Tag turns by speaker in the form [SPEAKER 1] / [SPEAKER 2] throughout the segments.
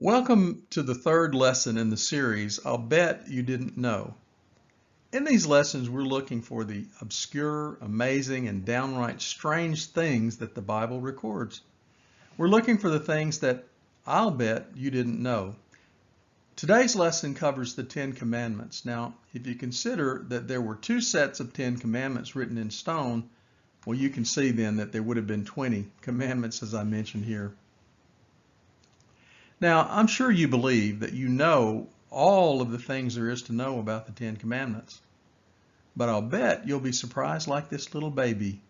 [SPEAKER 1] Welcome to the third lesson in the series, I'll Bet You Didn't Know. In these lessons, we're looking for the obscure, amazing, and downright strange things that the Bible records. We're looking for the things that I'll bet you didn't know. Today's lesson covers the Ten Commandments. Now, if you consider that there were two sets of Ten Commandments written in stone, well, you can see then that there would have been 20 commandments, as I mentioned here. Now, I'm sure you believe that you know all of the things there is to know about the Ten Commandments. But I'll bet you'll be surprised like this little baby.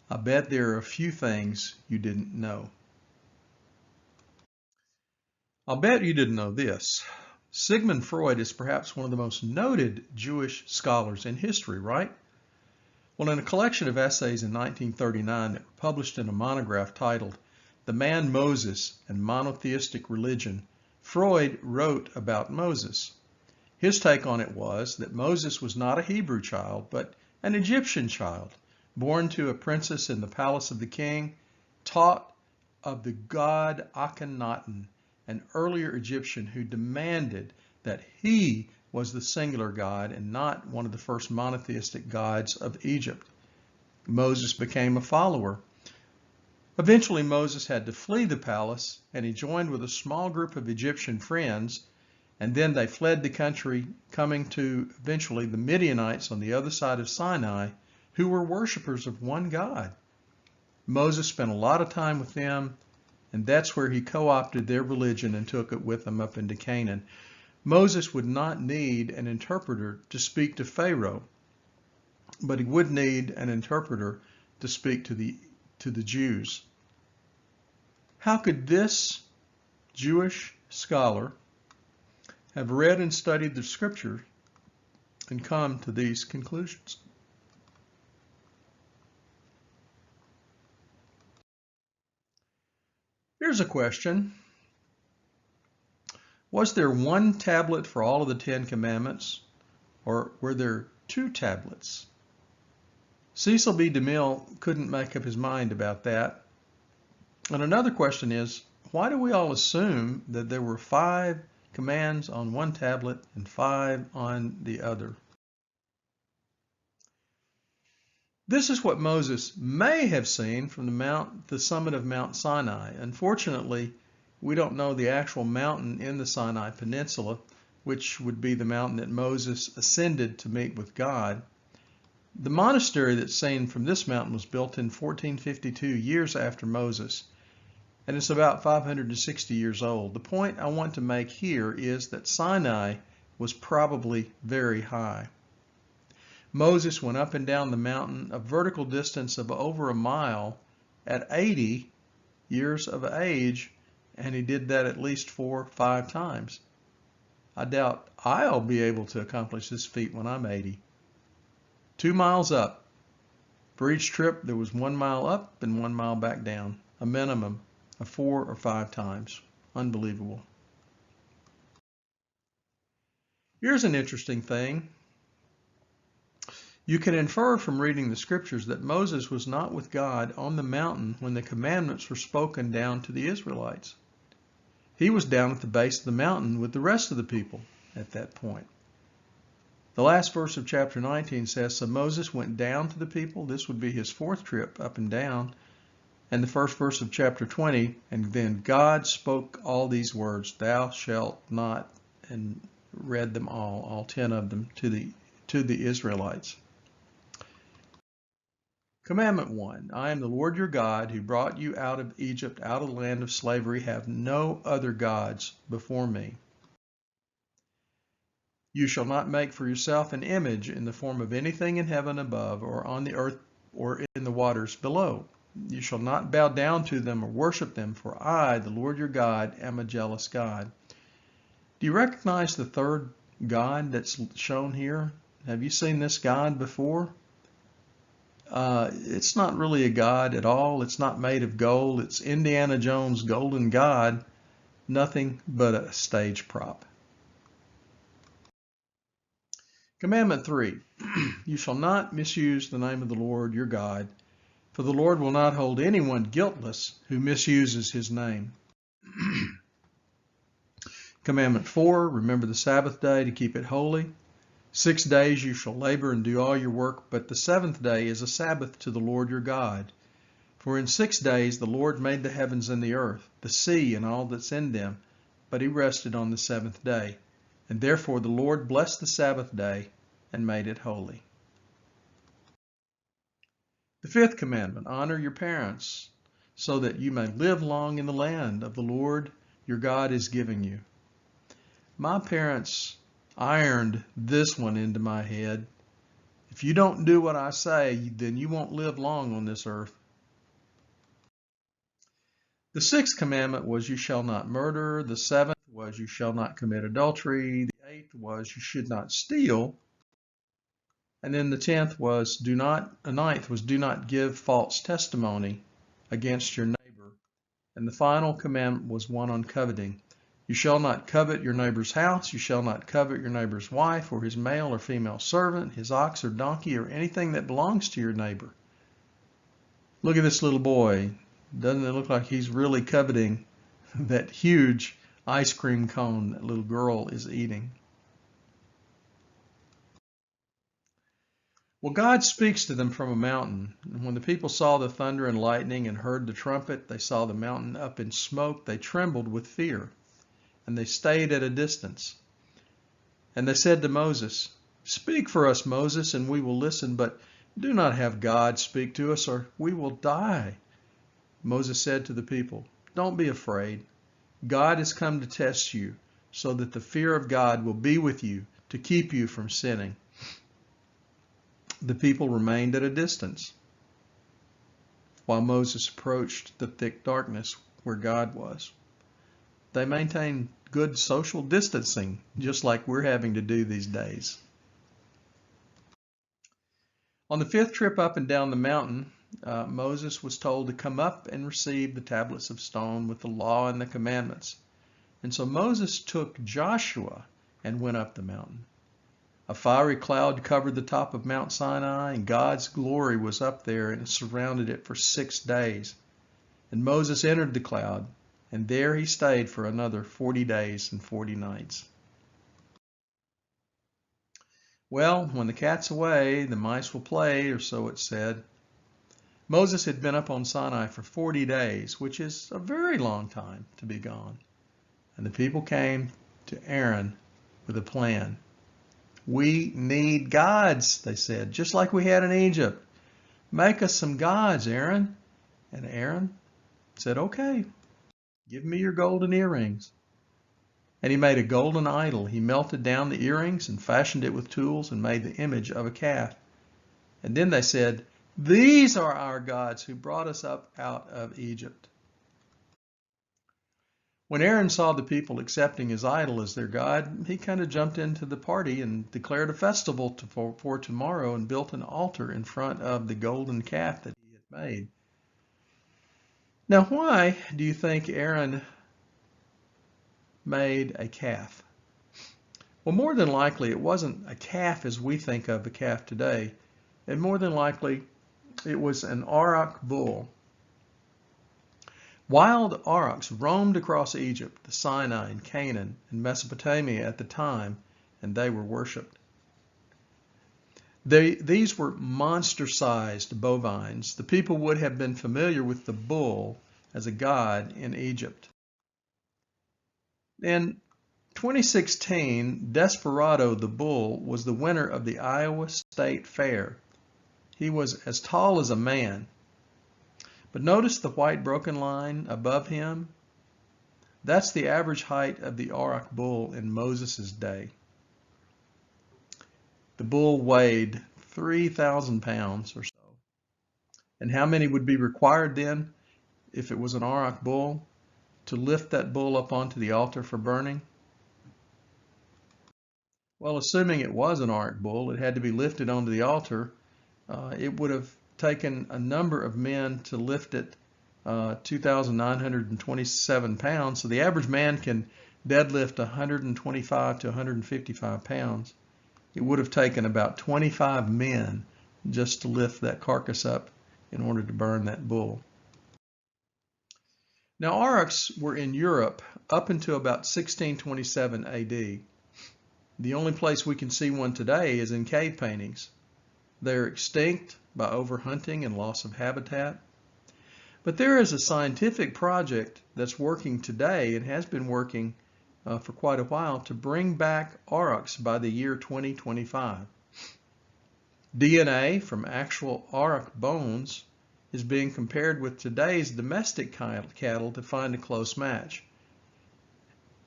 [SPEAKER 1] I bet there are a few things you didn't know. I'll bet you didn't know this. Sigmund Freud is perhaps one of the most noted Jewish scholars in history, right? Well, in a collection of essays in 1939 that were published in a monograph titled The Man Moses and Monotheistic Religion, Freud wrote about Moses. His take on it was that Moses was not a Hebrew child, but an Egyptian child, born to a princess in the palace of the king, taught of the god Akhenaten, an earlier Egyptian who demanded that he was the singular God and not one of the first monotheistic gods of Egypt. Moses became a follower. Eventually, Moses had to flee the palace, and he joined with a small group of Egyptian friends, and then they fled the country, coming to eventually the Midianites on the other side of Sinai, who were worshipers of one God. Moses spent a lot of time with them, and that's where he co-opted their religion and took it with him up into Canaan. Moses would not need an interpreter to speak to Pharaoh, but he would need an interpreter to speak to the Jews. How could this Jewish scholar have read and studied the scripture and come to these conclusions? Here's a question. Was there one tablet for all of the Ten Commandments, or were there two tablets? Cecil B. DeMille couldn't make up his mind about that. And another question is, why do we all assume that there were 5 commands on one tablet and 5 on the other? This is what Moses may have seen from the summit of Mount Sinai. Unfortunately, we don't know the actual mountain in the Sinai Peninsula, which would be the mountain that Moses ascended to meet with God. The monastery that's seen from this mountain was built in 1452, years after Moses, and it's about 560 years old. The point I want to make here is that Sinai was probably very high. Moses went up and down the mountain a vertical distance of over a mile at 80 years of age, and he did that at least 4 or 5 times. I doubt I'll be able to accomplish this feat when I'm 80. 2 miles up. For each trip, there was 1 mile up and 1 mile back down, a minimum of 4 or 5 times. Unbelievable. Here's an interesting thing. You can infer from reading the scriptures that Moses was not with God on the mountain when the commandments were spoken down to the Israelites. He was down at the base of the mountain with the rest of the people at that point. The last verse of chapter 19 says, so Moses went down to the people. This would be his 4th trip up and down. And the first verse of chapter 20, and then God spoke all these words, thou shalt not, and read them all 10 of them to the Israelites. Commandment 1, I am the Lord your God who brought you out of Egypt, out of the land of slavery. Have no other gods before me. You shall not make for yourself an image in the form of anything in heaven above, or on the earth, or in the waters below. You shall not bow down to them or worship them, for I, the Lord your God, am a jealous God. Do you recognize the third God that's shown here? Have you seen this God before? It's not really a God at all. It's not made of gold. It's Indiana Jones' golden God, nothing but a stage prop. Commandment 3, you shall not misuse the name of the Lord your God, for the Lord will not hold anyone guiltless who misuses his name. Commandment 4, remember the Sabbath day to keep it holy. 6 days you shall labor and do all your work, but the seventh day is a Sabbath to the Lord your God. For in 6 days the Lord made the heavens and the earth, the sea and all that's in them, but he rested on the seventh day. And therefore the Lord blessed the Sabbath day and made it holy. The fifth commandment, honor your parents, so that you may live long in the land of the Lord your God is giving you. My parents ironed this one into my head. If you don't do what I say, then you won't live long on this earth. The sixth commandment was you shall not murder. The seventh was you shall not commit adultery. The eighth was you should not steal. And then the ninth was do not give false testimony against your neighbor. And the final commandment was one on coveting. You shall not covet your neighbor's house. You shall not covet your neighbor's wife or his male or female servant, his ox or donkey, or anything that belongs to your neighbor. Look at this little boy. Doesn't it look like he's really coveting that huge ice cream cone that little girl is eating? Well, God speaks to them from a mountain. And when the people saw the thunder and lightning and heard the trumpet, they saw the mountain up in smoke. They trembled with fear, and they stayed at a distance. And they said to Moses, "Speak for us, Moses, and we will listen, but do not have God speak to us, or we will die." Moses said to the people, "Don't be afraid. God has come to test you, so that the fear of God will be with you to keep you from sinning." The people remained at a distance while Moses approached the thick darkness where God was. They maintained good social distancing, just like we're having to do these days. On the fifth trip up and down the mountain, Moses was told to come up and receive the tablets of stone with the law and the commandments. And so Moses took Joshua and went up the mountain. A fiery cloud covered the top of Mount Sinai, and God's glory was up there, and it surrounded it for 6 days. And Moses entered the cloud, and there he stayed for another 40 days and 40 nights. Well, when the cat's away, the mice will play, or so it said. Moses had been up on Sinai for 40 days, which is a very long time to be gone. And the people came to Aaron with a plan. "We need gods," they said, "just like we had in Egypt. Make us some gods, Aaron." And Aaron said, "Okay, give me your golden earrings." And he made a golden idol. He melted down the earrings and fashioned it with tools and made the image of a calf. And then they said, "These are our gods who brought us up out of Egypt." When Aaron saw the people accepting his idol as their god, he kind of jumped into the party and declared a festival for tomorrow and built an altar in front of the golden calf that he had made. Now, why do you think Aaron made a calf? Well, more than likely it wasn't a calf as we think of a calf today, and more than likely it was an auroch bull. Wild aurochs roamed across Egypt, the Sinai, and Canaan, and Mesopotamia at the time, and they were worshipped. These were monster-sized bovines. The people would have been familiar with the bull as a god in Egypt. In 2016, Desperado the bull was the winner of the Iowa State Fair. He was as tall as a man. But notice the white broken line above him? That's the average height of the auroch bull in Moses' day. The bull weighed 3,000 pounds or so. And how many would be required then, if it was an auroch bull, to lift that bull up onto the altar for burning? Well, assuming it was an auroch bull, it had to be lifted onto the altar. It would have taken a number of men to lift it, 2,927 pounds. So the average man can deadlift 125 to 155 pounds. It would have taken about 25 men just to lift that carcass up in order to burn that bull. Now, aurochs were in Europe up until about 1627 AD. The only place we can see one today is in cave paintings. They're extinct by overhunting and loss of habitat. But there is a scientific project that's working today and has been working for quite a while to bring back aurochs by the year 2025. DNA from actual auroch bones is being compared with today's domestic cattle to find a close match.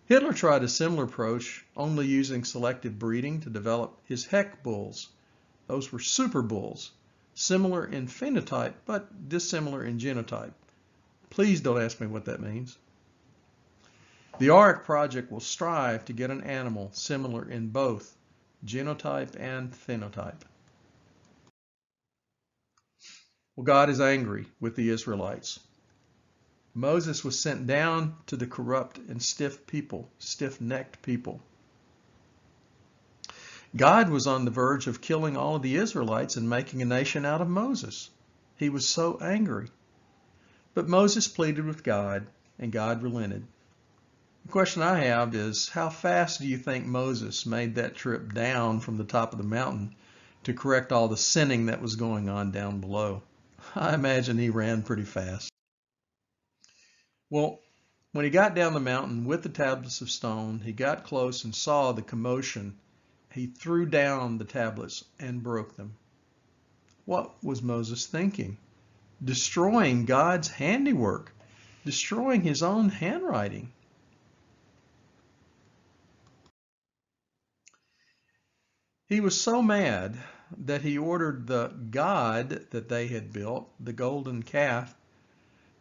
[SPEAKER 1] Hitler tried a similar approach, only using selective breeding to develop his Heck bulls. Those were super bulls, similar in phenotype but dissimilar in genotype. Please don't ask me what that means. The Auroch Project will strive to get an animal similar in both genotype and phenotype. Well, God is angry with the Israelites. Moses was sent down to the corrupt and stiff-necked people. God was on the verge of killing all of the Israelites and making a nation out of Moses. He was so angry. But Moses pleaded with God, and God relented. The question I have is, how fast do you think Moses made that trip down from the top of the mountain to correct all the sinning that was going on down below? I imagine he ran pretty fast. Well, when he got down the mountain with the tablets of stone, he got close and saw the commotion. He threw down the tablets and broke them. What was Moses thinking? Destroying God's handiwork, destroying his own handwriting. He was so mad that he ordered the god that they had built, the golden calf,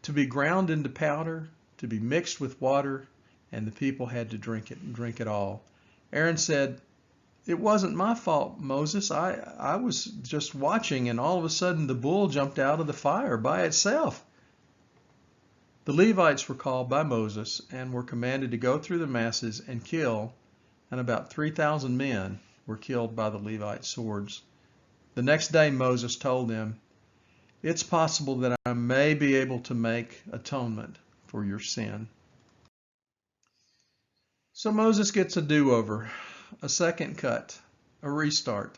[SPEAKER 1] to be ground into powder, to be mixed with water, and the people had to drink it all. Aaron said, "It wasn't my fault, Moses. I was just watching, and all of a sudden the bull jumped out of the fire by itself." The Levites were called by Moses and were commanded to go through the masses and kill, and about 3,000 men were killed by the Levite swords. The next day Moses told them, "It's possible that I may be able to make atonement for your sin." So Moses gets a do-over, a second cut, a restart.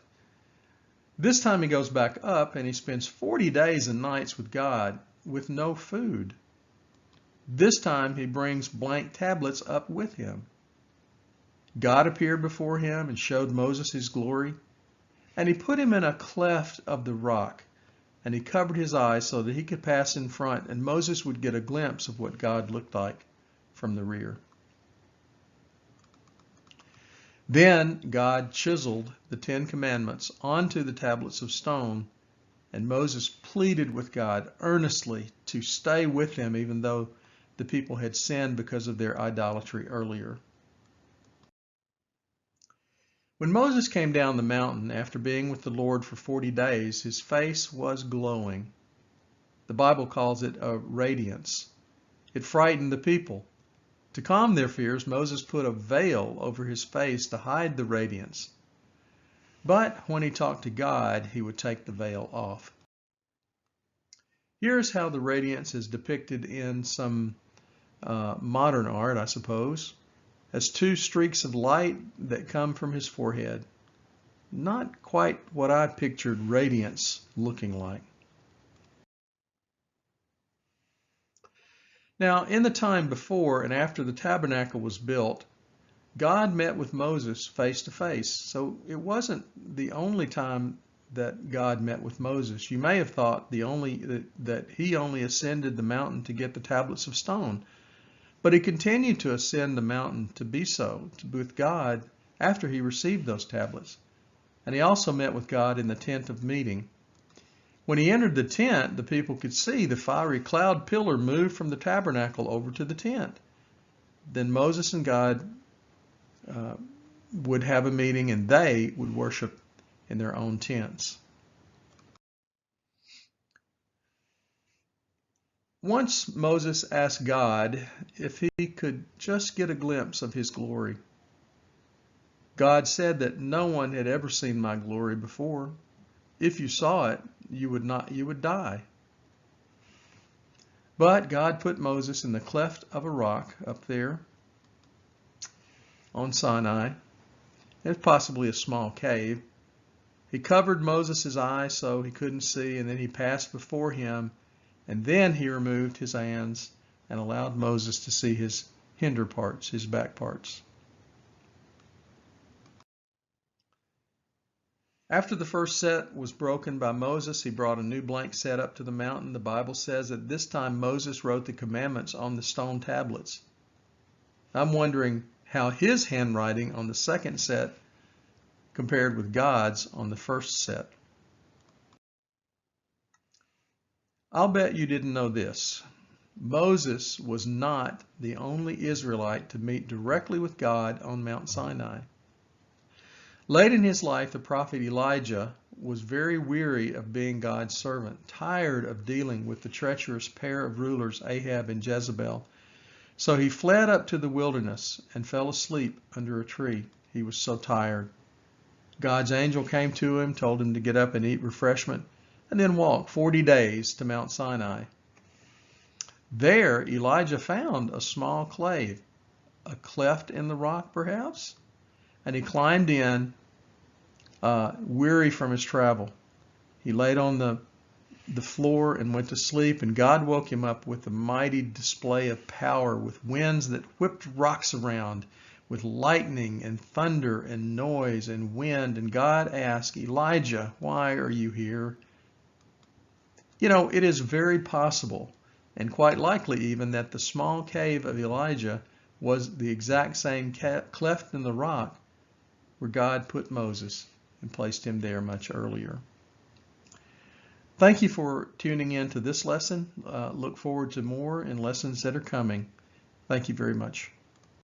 [SPEAKER 1] This time he goes back up and he spends 40 days and nights with God with no food. This time he brings blank tablets up with him. God appeared before him and showed Moses his glory, and he put him in a cleft of the rock, and he covered his eyes so that he could pass in front, and Moses would get a glimpse of what God looked like from the rear. Then God chiseled the 10 Commandments onto the tablets of stone, and Moses pleaded with God earnestly to stay with him even though the people had sinned because of their idolatry earlier. When Moses came down the mountain after being with the Lord for 40 days, his face was glowing. The Bible calls it a radiance. It frightened the people. To calm their fears, Moses put a veil over his face to hide the radiance. But when he talked to God, he would take the veil off. Here's how the radiance is depicted in some modern art, I suppose, as 2 streaks of light that come from his forehead. Not quite what I pictured radiance looking like. Now, in the time before and after the tabernacle was built, God met with Moses face to face. So it wasn't the only time that God met with Moses. You may have thought that he only ascended the mountain to get the tablets of stone. But he continued to ascend the mountain to be with God after he received those tablets. And he also met with God in the tent of meeting. When he entered the tent, the people could see the fiery cloud pillar move from the tabernacle over to the tent. Then Moses and God would have a meeting, and they would worship in their own tents. Once Moses asked God if he could just get a glimpse of his glory. God said that no one had ever seen my glory before. If you saw it, you would die. But God put Moses in the cleft of a rock up there on Sinai. It's possibly a small cave. He covered Moses' eyes so he couldn't see, and then he passed before him, and then he removed his hands and allowed Moses to see his hinder parts, his back parts. After the first set was broken by Moses, he brought a new blank set up to the mountain. The Bible says that this time Moses wrote the commandments on the stone tablets. I'm wondering how his handwriting on the second set compared with God's on the first set. I'll bet you didn't know this. Moses was not the only Israelite to meet directly with God on Mount Sinai. Late in his life, the prophet Elijah was very weary of being God's servant, tired of dealing with the treacherous pair of rulers, Ahab and Jezebel. So he fled up to the wilderness and fell asleep under a tree. He was so tired. God's angel came to him, told him to get up and eat refreshment, and then walk 40 days to Mount Sinai. There, Elijah found a small cave, a cleft in the rock perhaps, and he climbed in, weary from his travel. He laid on the floor and went to sleep, and God woke him up with a mighty display of power, with winds that whipped rocks around, with lightning and thunder and noise and wind. And God asked, Elijah, why are you here? You know, it is very possible, and quite likely even, that the small cave of Elijah was the exact same cleft in the rock where God put Moses and placed him there much earlier. Thank you for tuning in to this lesson. Look forward to more in lessons that are coming. Thank you very much.